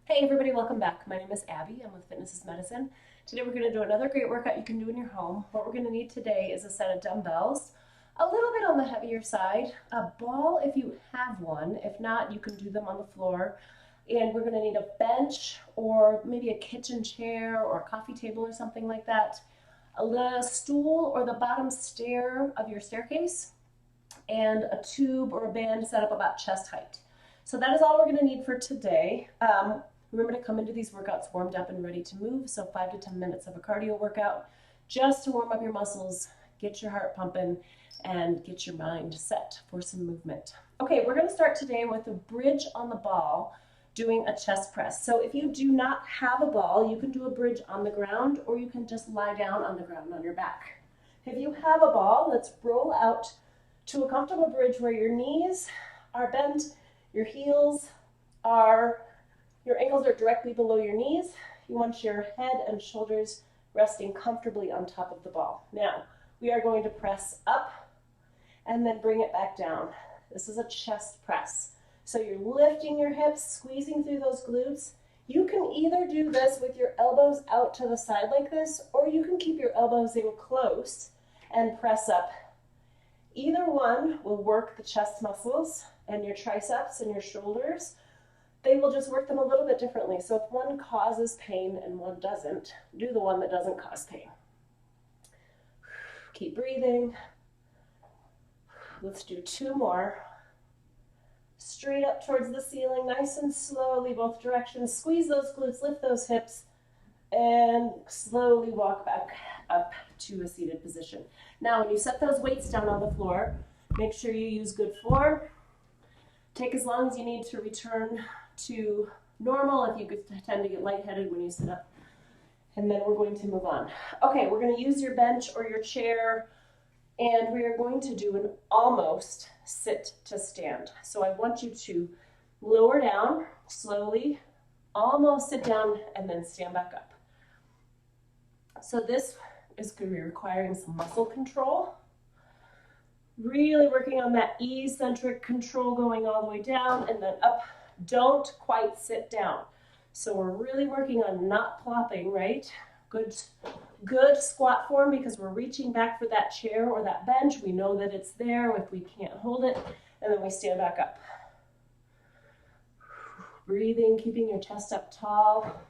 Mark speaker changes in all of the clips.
Speaker 1: Hey everybody, welcome back. My name is Abby. I'm with Fitness is Medicine. Today we're going to do another great workout you can do in your home. What we're going to need today is a set of dumbbells, a little bit on the heavier side, a ball if you have one. If not, you can do them on the floor. And we're going to need a bench or maybe a kitchen chair or a coffee table or something like that, a stool or the bottom stair of your staircase, and a tube or a band set up about chest height. So that is all we're going to need for today. Remember to come into these workouts warmed up and ready to move, so 5 to 10 minutes of a cardio workout just to warm up your muscles, get your heart pumping, and get your mind set for some movement. Okay, we're going to start today with a bridge on the ball, doing a chest press. So if you do not have a ball, you can do a bridge on the ground, or you can just lie down on the ground on your back. If you have a ball, let's roll out to a comfortable bridge where your knees are bent, your ankles are directly below your knees. You want your head and shoulders resting comfortably on top of the ball. Now, we are going to press up and then bring it back down. This is a chest press. So you're lifting your hips, squeezing through those glutes. You can either do this with your elbows out to the side like this, or you can keep your elbows in close and press up. Either one will work the chest muscles and your triceps and your shoulders. They will just work them a little bit differently. So if one causes pain and one doesn't, do the one that doesn't cause pain. Keep breathing. Let's do 2 more. Straight up towards the ceiling, nice and slowly, both directions. Squeeze those glutes, lift those hips, and slowly walk back up to a seated position. Now, when you set those weights down on the floor, make sure you use good form. Take as long as you need to return to normal if you tend to get lightheaded when you sit up. And then we're going to move on. Okay, we're going to use your bench or your chair, and we are going to do an almost sit to stand. So I want you to lower down slowly, almost sit down, and then stand back up. So this is going to be requiring some muscle control. Really working on that eccentric control going all the way down and then up. Don't quite sit down. So we're really working on not plopping, right? Good squat form because we're reaching back for that chair or that bench. We know that it's there if we can't hold it, and then we stand back up. Breathing, keeping your chest up tall.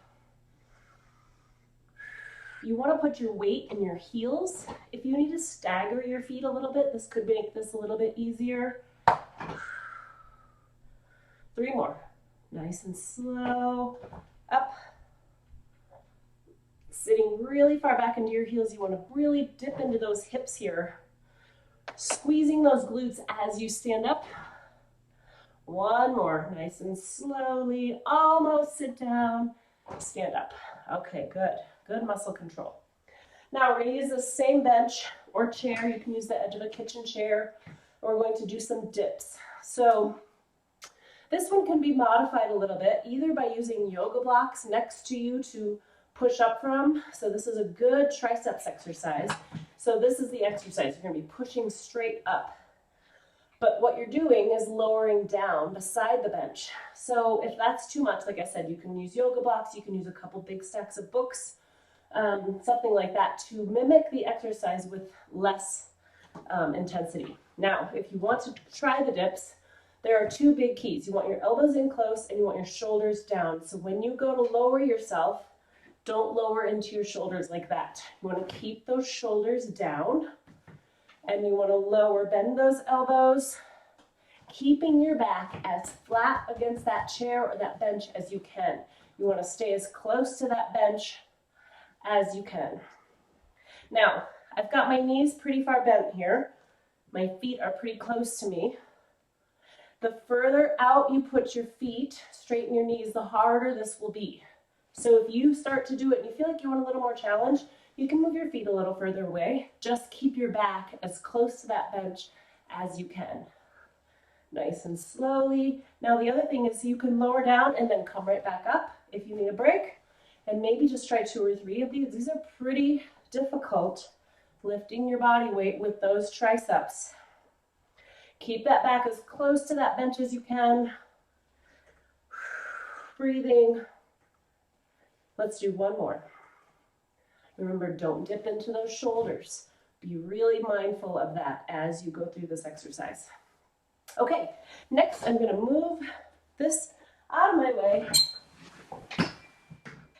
Speaker 1: You want to put your weight in your heels. If you need to stagger your feet a little bit, this could make this a little bit easier. 3 more. Nice and slow. Up. Sitting really far back into your heels. You want to really dip into those hips here. Squeezing those glutes as you stand up. 1 more. Nice and slowly. Almost sit down. Stand up. Okay, good. Good muscle control. Now we're going to use the same bench or chair. You can use the edge of a kitchen chair. We're going to do some dips. So this one can be modified a little bit, either by using yoga blocks next to you to push up from. So this is a good triceps exercise. So this is the exercise. You're going to be pushing straight up. But what you're doing is lowering down beside the bench. So if that's too much, like I said, you can use yoga blocks. You can use a couple big stacks of books, something like that to mimic the exercise with less intensity. Now, if you want to try the dips, there are 2 big keys. You want your elbows in close and you want your shoulders down. So when you go to lower yourself, don't lower into your shoulders like that. You want to keep those shoulders down and you want to lower, bend those elbows, keeping your back as flat against that chair or that bench as you can. You want to stay as close to that bench as you can. Now, I've got my knees pretty far bent here. My feet are pretty close to me. The further out you put your feet, straighten your knees, the harder this will be. So if you start to do it and you feel like you want a little more challenge, you can move your feet a little further away. Just keep your back as close to that bench as you can. Nice and slowly. Now the other thing is you can lower down and then come right back up if you need a break. And maybe just try 2 or 3 of these. These are pretty difficult, lifting your body weight with those triceps. Keep that back as close to that bench as you can. Breathing. Let's do one more. Remember, don't dip into those shoulders. Be really mindful of that as you go through this exercise. Okay, next I'm going to move this out of my way.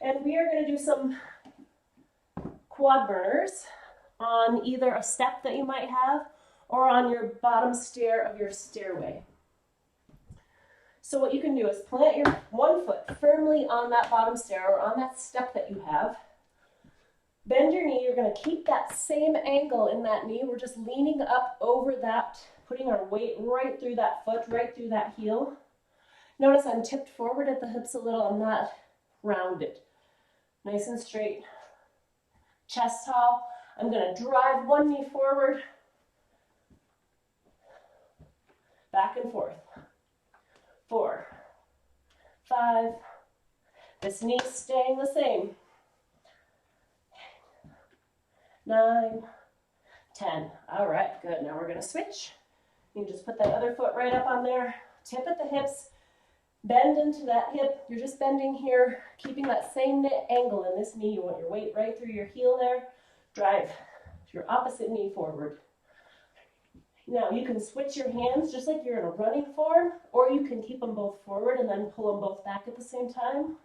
Speaker 1: And we are going to do some quad burners on either a step that you might have or on your bottom stair of your stairway. So what you can do is plant your one foot firmly on that bottom stair or on that step that you have. Bend your knee. You're going to keep that same angle in that knee. We're just leaning up over that, putting our weight right through that foot, right through that heel. Notice I'm tipped forward at the hips a little. I'm not rounded. Nice and straight. Chest tall. I'm going to drive one knee forward, back and forth. 4, 5. This knee staying the same. 9, 10. All right, good. Now we're going to switch. You can just put that other foot right up on there. Tip at the hips. Bend into that hip. You're just bending here, keeping that same angle in this knee. You want your weight right through your heel there. Drive your opposite knee forward. Now you can switch your hands just like you're in a running form, or you can keep them both forward and then pull them both back at the same time.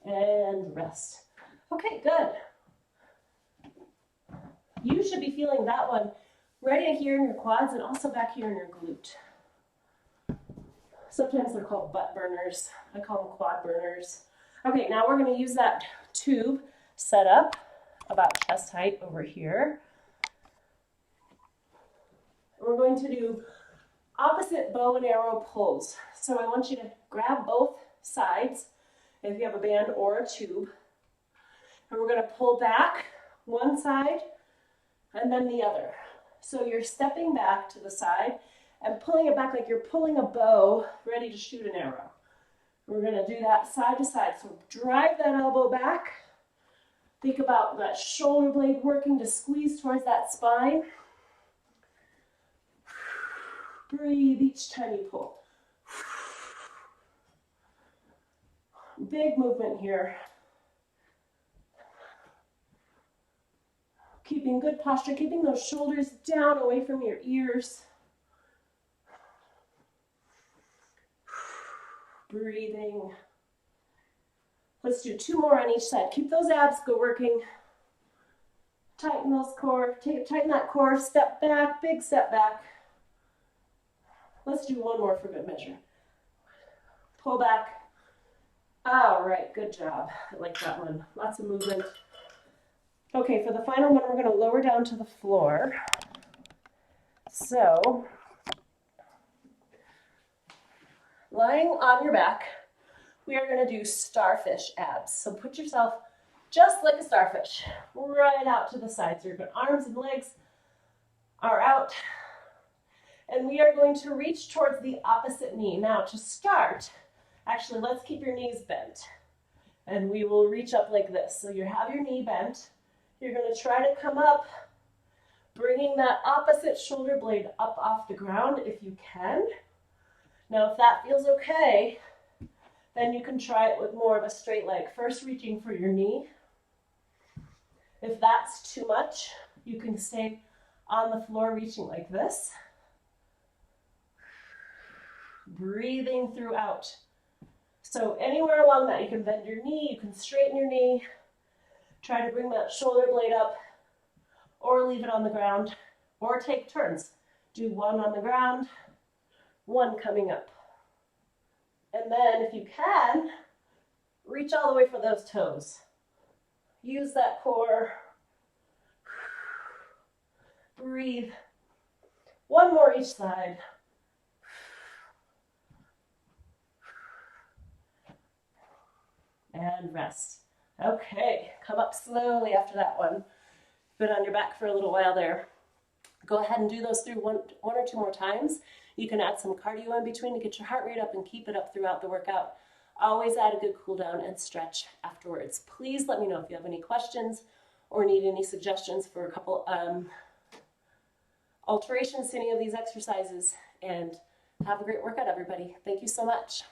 Speaker 1: And rest. Okay, good. You should be feeling that one right here in your quads and also back here in your glute. Sometimes they're called butt burners. I call them quad burners. Okay, now we're going to use that tube set up about chest height over here. We're going to do opposite bow and arrow pulls. So I want you to grab both sides, if you have a band or a tube, and we're going to pull back one side and then the other. So you're stepping back to the side and pulling it back like you're pulling a bow ready to shoot an arrow. We're going to do that side to side. So drive that elbow back. Think about that shoulder blade working to squeeze towards that spine. Breathe each time you pull. Big movement here. Keeping good posture, keeping those shoulders down away from your ears. Breathing. Let's do 2 more on each side. Keep those abs working. Tighten those core. Tighten that core. Step back. Big step back. Let's do 1 more for good measure. Pull back. All right. Good job. I like that one. Lots of movement. Okay, for the final one, we're going to lower down to the floor. So, lying on your back, we are going to do starfish abs. So put yourself just like a starfish, right out to the side. So your arms and legs are out. And we are going to reach towards the opposite knee. Now to start, actually let's keep your knees bent. And we will reach up like this. So you have your knee bent. You're going to try to come up, bringing that opposite shoulder blade up off the ground if you can. Now, if that feels okay, then you can try it with more of a straight leg. First, reaching for your knee. If that's too much, you can stay on the floor reaching like this. Breathing throughout. So anywhere along that, you can bend your knee, you can straighten your knee. Try to bring that shoulder blade up or leave it on the ground or take turns. Do 1 on the ground, 1 coming up. And then if you can, reach all the way for those toes. Use that core. Breathe. 1 more each side. And rest. Okay, come up slowly after that one. Been on your back for a little while there. Go ahead and do those through one or 2 more times. You can add some cardio in between to get your heart rate up and keep it up throughout the workout. Always add a good cool down and stretch afterwards. Please let me know if you have any questions or need any suggestions for a couple alterations to any of these exercises. And have a great workout, everybody. Thank you so much.